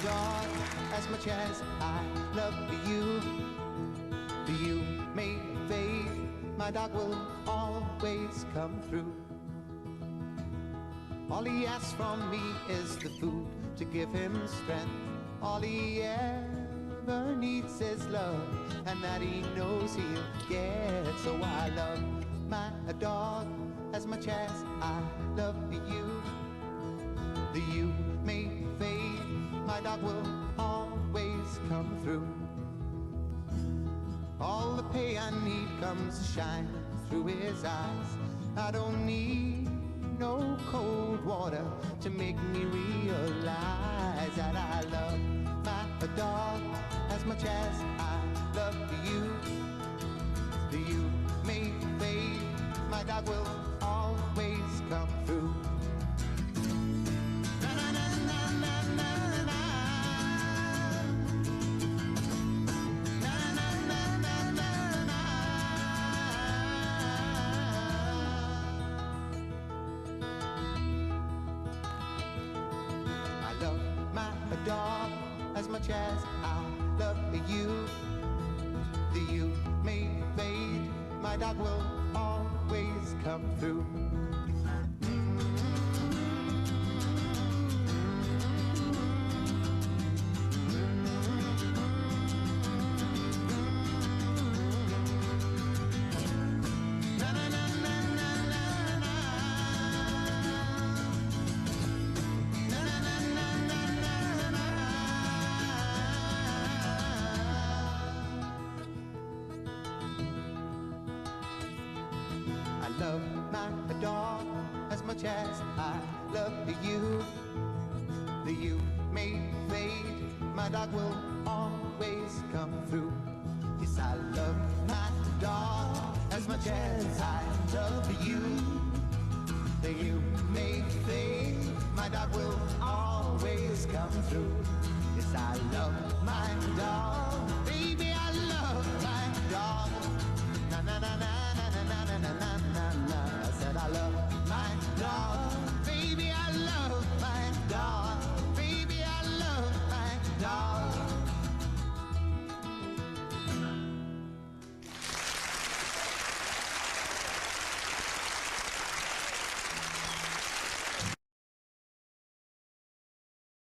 dog as much as I love you. You may fade, my dog will always come through. All he asks from me is the food to give him strength. All he ever needs is love, and that he knows he'll get. So I love my dog as much as I love you. You may fade, my dog will always come through. All the pay I need comes shining through his eyes. I don't need no cold water to make me realize that I love my dog as much as I love you. You may fade, my dog will always come through. Dog as much as I love you. You may fade, my dog will always come through. Love my dog as much as I love you. You may fade, my dog will always come through. Yes, I love my dog as much as I love you. You may fade, my dog will always come through.